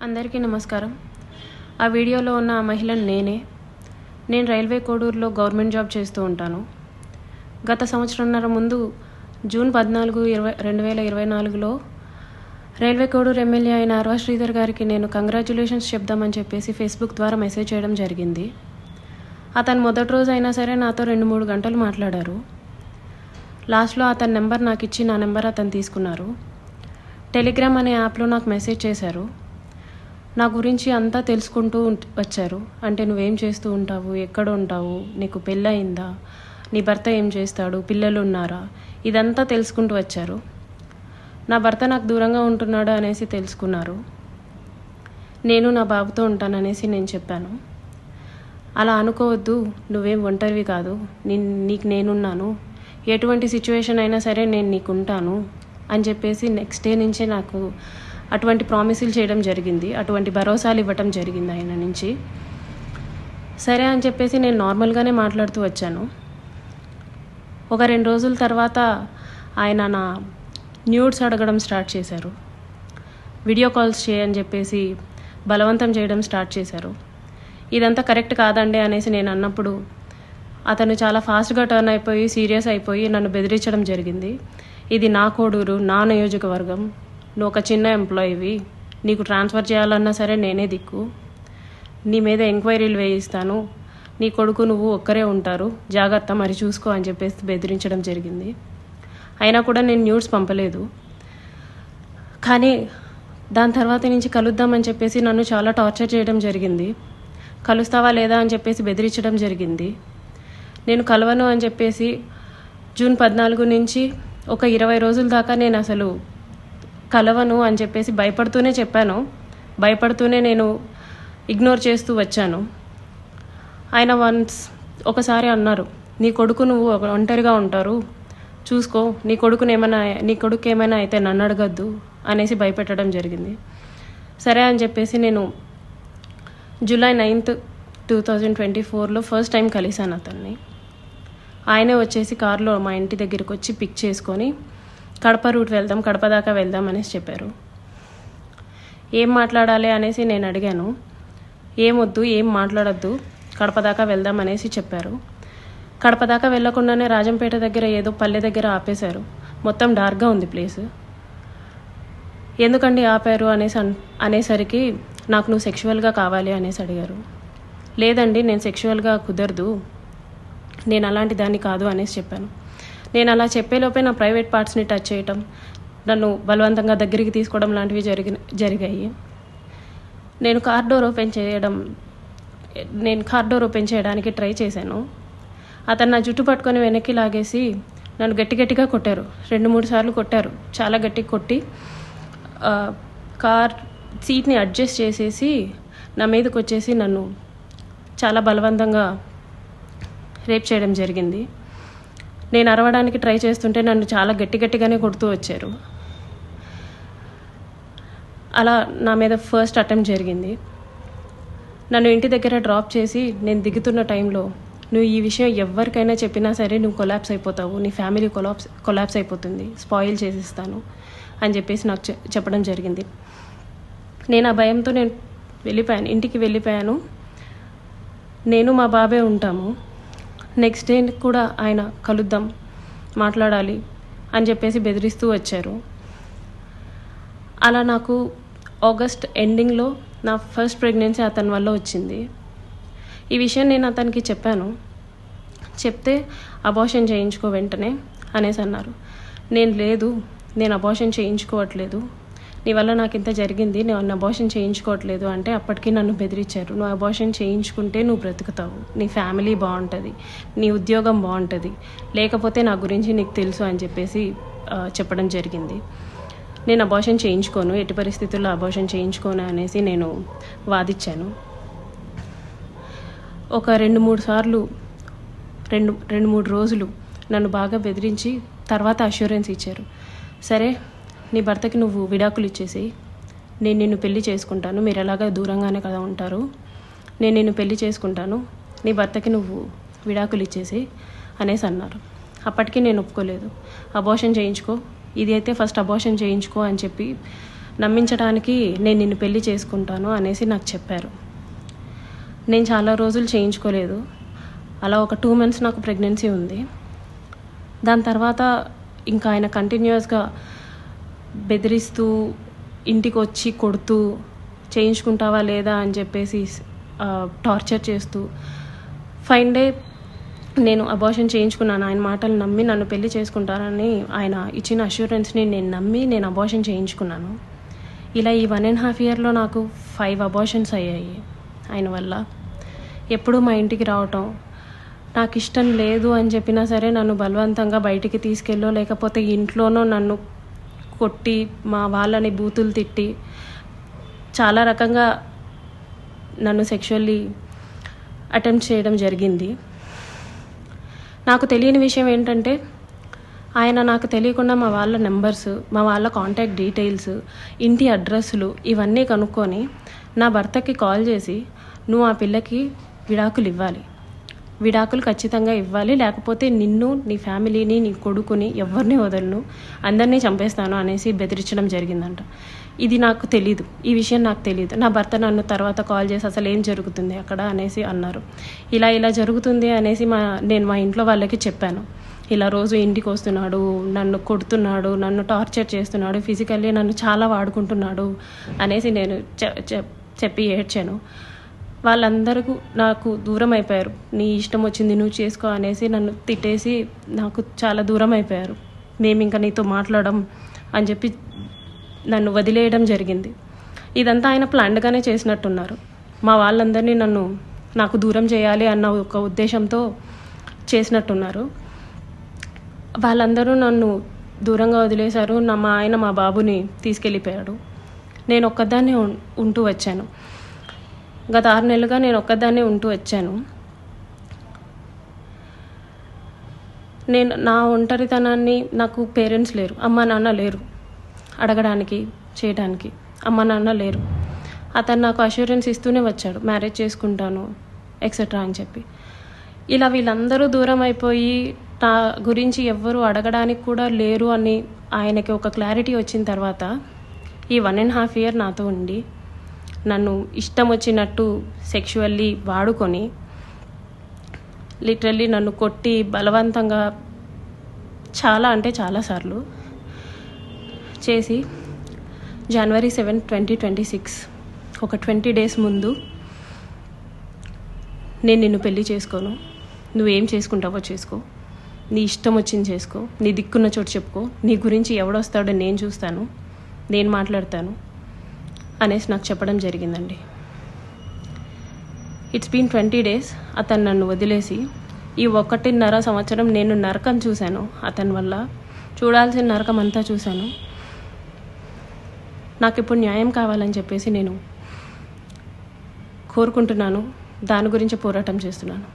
అందరికీ నమస్కారం. ఆ వీడియోలో ఉన్న ఆ మహిళను నేను రైల్వే కోడూరులో గవర్నమెంట్ జాబ్ చేస్తూ ఉంటాను. గత సంవత్సరంన్నర ముందు జూన్ 14, 2024లో రైల్వే కోడూరు ఎమ్మెల్యే అయిన ఆర్వా శ్రీధర్ గారికి నేను కంగ్రాచ్యులేషన్స్ చెప్దామని చెప్పేసి ఫేస్బుక్ ద్వారా మెసేజ్ చేయడం జరిగింది. అతను మొదటి రోజు అయినా సరే నాతో 2-3 గంటలు మాట్లాడారు. లాస్ట్లో అతని నెంబర్ నాకు ఇచ్చి నా నెంబర్ అతను తీసుకున్నారు. టెలిగ్రామ్ అనే యాప్లో నాకు మెసేజ్ చేశారు. నా గురించి అంతా తెలుసుకుంటూ వచ్చారు. అంటే నువ్వేం చేస్తూ ఉంటావు, ఎక్కడ ఉంటావు, నీకు పెళ్ళయిందా, నీ భర్త ఏం చేస్తాడు, పిల్లలు ఉన్నారా, ఇదంతా తెలుసుకుంటూ వచ్చారు. నా భర్త నాకు దూరంగా ఉంటున్నాడు అనేసి తెలుసుకున్నారు. నేను నా బాబుతో ఉంటాననేసి నేను చెప్పాను. అలా అనుకోవద్దు, నువ్వేం ఒంటరివి కాదు, నీకు నేనున్నాను, ఎటువంటి సిచ్యువేషన్ అయినా సరే నేను నీకు ఉంటాను అని చెప్పేసి నెక్స్ట్ డే నుంచే నాకు అటువంటి ప్రామిసులు చేయడం జరిగింది. అటువంటి భరోసాలు ఇవ్వటం జరిగింది ఆయన నుంచి. సరే అని చెప్పేసి నేను నార్మల్గానే మాట్లాడుతూ వచ్చాను. ఒక 2 రోజుల తర్వాత ఆయన నా న్యూడ్స్ అడగడం స్టార్ట్ చేశారు. వీడియో కాల్స్ చేయని చెప్పేసి బలవంతం చేయడం స్టార్ట్ చేశారు. ఇదంతా కరెక్ట్ కాదండి అనేసి నేను అన్నప్పుడు అతను చాలా ఫాస్ట్గా టర్న్ అయిపోయి సీరియస్ అయిపోయి నన్ను బెదిరించడం జరిగింది. ఇది నా కోడూరు, నా నియోజకవర్గం, నువ్వు ఒక చిన్న ఎంప్లాయీవి, నీకు ట్రాన్స్ఫర్ చేయాలన్నా సరే నేనే దిక్కు, నీ మీద ఎంక్వైరీలు వేయిస్తాను, నీ కొడుకు నువ్వు ఒక్కరే ఉంటారు, జాగ్రత్త మరి చూసుకో అని చెప్పేసి బెదిరించడం జరిగింది. అయినా కూడా నేను న్యూస్ పంపలేదు. కానీ దాని తర్వాత నుంచి కలుద్దామని చెప్పేసి నన్ను చాలా టార్చర్ చేయడం జరిగింది. కలుస్తావా లేదా అని చెప్పేసి బెదిరించడం జరిగింది. నేను కలవను అని చెప్పేసి జూన్ 14 నుంచి ఒక 20 రోజుల దాకా నేను అసలు కలవను అని చెప్పేసి భయపడుతూనే చెప్పాను. భయపడుతూనే నేను ఇగ్నోర్ చేస్తూ వచ్చాను. ఆయన ఒకసారి అన్నారు, నీ కొడుకు నువ్వు ఒంటరిగా ఉంటారు, చూసుకో, నీ కొడుకు ఏమైనా అయితే నన్ను అడగద్దు అనేసి భయపెట్టడం జరిగింది. సరే అని చెప్పేసి నేను జూలై 9, 2024లో ఫస్ట్ టైం కలిశాను అతన్ని. ఆయనే వచ్చేసి కారులో మా ఇంటి దగ్గరికి వచ్చి పిక్ చేసుకొని కడప రూట్ వెళ్దాం, కడప దాకా వెళ్దాం అనేసి చెప్పారు. ఏం మాట్లాడాలి అనేసి నేను అడిగాను. ఏమొద్దు, ఏం మాట్లాడద్దు, కడప దాకా వెళ్దాం అనేసి చెప్పారు. కడప దాకా వెళ్ళకుండానే రాజంపేట దగ్గర ఏదో పల్లె దగ్గర ఆపేశారు. మొత్తం డార్క్గా ఉంది ప్లేస్. ఎందుకండి ఆపారు అనేసరికి నాకు నువ్వు సెక్షువల్గా కావాలి అనేసి అడిగారు. లేదండి, నేను సెక్షువల్గా కుదరదు, నేను అలాంటి దాన్ని కాదు అనేసి చెప్పాను. నేను అలా చెప్పేలోపే నా ప్రైవేట్ పార్ట్స్ని టచ్ చేయటం, నన్ను బలవంతంగా దగ్గరికి తీసుకోవడం లాంటివి జరిగాయి. నేను కార్ డోర్ ఓపెన్ చేయడానికి ట్రై చేశాను. అతను నా జుట్టు పట్టుకొని వెనక్కి లాగేసి నన్ను గట్టిగా కొట్టారు. 2-3 సార్లు కొట్టారు. చాలా గట్టిగా కొట్టి కార్ సీట్ని అడ్జస్ట్ చేసేసి నా మీదకి వచ్చేసి నన్ను చాలా బలవంతంగా రేప్ చేయడం జరిగింది. నేను అరవడానికి ట్రై చేస్తుంటే నన్ను చాలా గట్టిగానే కొడుతూ వచ్చారు. అలా నా మీద ఫస్ట్ అటెంప్ట్ జరిగింది. నన్ను ఇంటి దగ్గర డ్రాప్ చేసి నేను దిగుతున్న టైంలో, నువ్వు ఈ విషయం ఎవరికైనా చెప్పినా సరే నువ్వు కొలాప్స్ అయిపోతావు, నీ ఫ్యామిలీ కొలాప్స్ అయిపోతుంది, స్పాయిల్ చేసిస్తాను అని చెప్పేసి నాకు చెప్పడం జరిగింది. నేను ఆ భయంతో ఇంటికి వెళ్ళిపోయాను. నేను మా బాబే ఉంటాము. నెక్స్ట్ డే కూడా ఆయన కలుద్దాం, మాట్లాడాలి అని చెప్పేసి బెదిరిస్తూ వచ్చారు. అలా నాకు ఆగస్ట్ ఎండింగ్లో నా ఫస్ట్ ప్రెగ్నెన్సీ అతని వల్ల వచ్చింది. ఈ విషయం నేను అతనికి చెప్పాను. చెప్తే అబార్షన్ చేయించుకో వెంటనే అనేసి అన్నారు. నేను అబార్షన్ చేయించుకోవట్లేదు, నీ వల్ల నాకు ఇంత జరిగింది, నేను అబార్షన్ చేయించుకోవట్లేదు అంటే అప్పటికి నన్ను బెదిరించారు. నువ్వు అబార్షన్ చేయించుకుంటే నువ్వు బ్రతుకుతావు, నీ ఫ్యామిలీ బాగుంటుంది, నీ ఉద్యోగం బాగుంటుంది, లేకపోతే నా గురించి నీకు తెలుసు అని చెప్పేసి చెప్పడం జరిగింది. నేను అబార్షన్ చేయించుకోను, ఎట్టి పరిస్థితుల్లో అబార్షన్ చేయించుకోను అనేసి నేను వాదించాను. ఒక 2-3 సార్లు 2-3 రోజులు నన్ను బాగా బెదిరించి తర్వాత అష్యూరెన్స్ ఇచ్చారు. సరే, నీ భర్తకి నువ్వు విడాకులు ఇచ్చేసి నేను నిన్ను పెళ్లి చేసుకుంటాను, మీరు ఎలాగా దూరంగానే కదా ఉంటారు, నేను నిన్ను పెళ్లి చేసుకుంటాను, నీ భర్తకి నువ్వు విడాకులు ఇచ్చేసి అనేసి అన్నారు. అప్పటికి నేను ఒప్పుకోలేదు. అబార్షన్ చేయించుకో, ఇది అయితే ఫస్ట్ అబార్షన్ చేయించుకో అని చెప్పి నమ్మించడానికి నేను నిన్ను పెళ్లి చేసుకుంటాను అనేసి నాకు చెప్పారు. నేను చాలా రోజులు చేయించుకోలేదు. అలా ఒక 2 months నాకు ప్రెగ్నెన్సీ ఉంది. దాని తర్వాత ఇంకా ఆయన కంటిన్యూస్గా బెదిరిస్తూ ఇంటికి వచ్చి కొడుతూ చేయించుకుంటావా లేదా అని చెప్పేసి టార్చర్ చేస్తూ ఫైన్ డే నేను అబార్షన్ చేయించుకున్నాను. ఆయన మాటలు నమ్మి నన్ను పెళ్లి చేసుకుంటానని ఆయన ఇచ్చిన అష్యూరెన్స్ని నేను నమ్మి నేను అబార్షన్ చేయించుకున్నాను. ఇలా ఈ 1.5 yearలో నాకు 5 అబార్షన్స్ అయ్యాయి ఆయన వల్ల. ఎప్పుడూ మా ఇంటికి రావటం, నాకు ఇష్టం లేదు అని చెప్పినా సరే నన్ను బలవంతంగా బయటికి తీసుకెళ్ళో లేకపోతే ఇంట్లోనో నన్ను కొట్టి మా వాళ్ళని బూతులు తిట్టి చాలా రకంగా నన్ను సెక్షువల్లీ అటెంప్ట్ చేయడం జరిగింది. నాకు తెలియని విషయం ఏంటంటే ఆయన నాకు తెలియకుండా మా వాళ్ళ నెంబర్స్, మా వాళ్ళ కాంటాక్ట్ డీటెయిల్స్, ఇంటి అడ్రస్లు ఇవన్నీ కనుక్కొని నా భర్తకి కాల్ చేసి నువ్వు ఆ పిల్లకి విడాకులు ఇవ్వాలి, విడాకులు ఖచ్చితంగా ఇవ్వాలి, లేకపోతే నిన్ను, నీ ఫ్యామిలీని, నీ కొడుకుని ఎవరిని వదలను, అందరినీ చంపేస్తాను అనేసి బెదిరించడం జరిగిందంట. ఇది నాకు తెలీదు, ఈ విషయం నాకు తెలీదు. నా భర్త నన్ను తర్వాత కాల్ చేసి అసలు ఏం జరుగుతుంది అక్కడ అనేసి అన్నారు. ఇలా జరుగుతుంది అనేసి నేను మా ఇంట్లో వాళ్ళకి చెప్పాను. ఇలా రోజు ఇంటికి వస్తున్నాడు, నన్ను కొడుతున్నాడు, నన్ను టార్చర్ చేస్తున్నాడు, ఫిజికల్లీ నన్ను చాలా వాడుకుంటున్నాడు అనేసి నేను చెప్పి ఏడ్చాను. వాళ్ళందరూ నాకు దూరం అయిపోయారు. నీ ఇష్టం వచ్చింది నువ్వు చేసుకో అనేసి నన్ను తిట్టేసి నాకు చాలా దూరం అయిపోయారు. మేము ఇంకా నీతో మాట్లాడడం అని చెప్పి నన్ను వదిలేయడం జరిగింది. ఇదంతా ఆయన ప్లాన్డ్గానే చేసినట్టున్నారు. మా వాళ్ళందరినీ నాకు దూరం చేయాలి అన్న ఒక ఉద్దేశంతో చేసినట్టున్నారు. వాళ్ళందరూ నన్ను దూరంగా వదిలేశారు. మా ఆయన మా బాబుని తీసుకెళ్ళిపోయాడు. నేను ఒక్కదాన్నే ఉంటూ వచ్చాను. గత 6 నెలలుగా నేను ఒక్కదాన్నే ఉంటూ వచ్చాను. నేను నా ఒంటరితనాన్ని, నాకు పేరెంట్స్ లేరు, అమ్మ నాన్న లేరు అడగడానికి చేయడానికి, అమ్మ నాన్న లేరు. అతను నాకు అష్యూరెన్స్ ఇస్తూనే వచ్చాడు, మ్యారేజ్ చేసుకుంటాను ఎక్సెట్రా అని చెప్పి. ఇలా వీళ్ళందరూ దూరం అయిపోయి నా గురించి ఎవ్వరూ అడగడానికి కూడా లేరు అని ఆయనకి ఒక క్లారిటీ వచ్చిన తర్వాత ఈ 1.5 year నాతో ఉండి నన్ను ఇష్టం వచ్చినట్టు సెక్షువల్లీ వాడుకొని లిటరల్లీ నన్ను కొట్టి బలవంతంగా చాలా అంటే చాలాసార్లు చేసి January 7, 2026 ఒక 20 days ముందు నేను నిన్ను పెళ్లి చేసుకోను, నువ్వేం చేసుకుంటావో చేసుకో, నీ ఇష్టం వచ్చింది చేసుకో, నీ దిక్కున్న చోటు చెప్పుకో, నీ గురించి ఎవడొస్తాడో నేను చూస్తాను, నేను మాట్లాడతాను అనేసి నాకు చెప్పడం జరిగిందండి. ఇట్స్ బీన్ 20 days అతను నన్ను వదిలేసి ఈ 1.5 సంవత్సరం నేను నరకం చూశాను. అతని వల్ల చూడాల్సిన నరకం అంతా చూశాను. నాకు ఇప్పుడు న్యాయం కావాలని చెప్పేసి నేను కోరుకుంటున్నాను. దాని గురించి పోరాటం చేస్తున్నాను.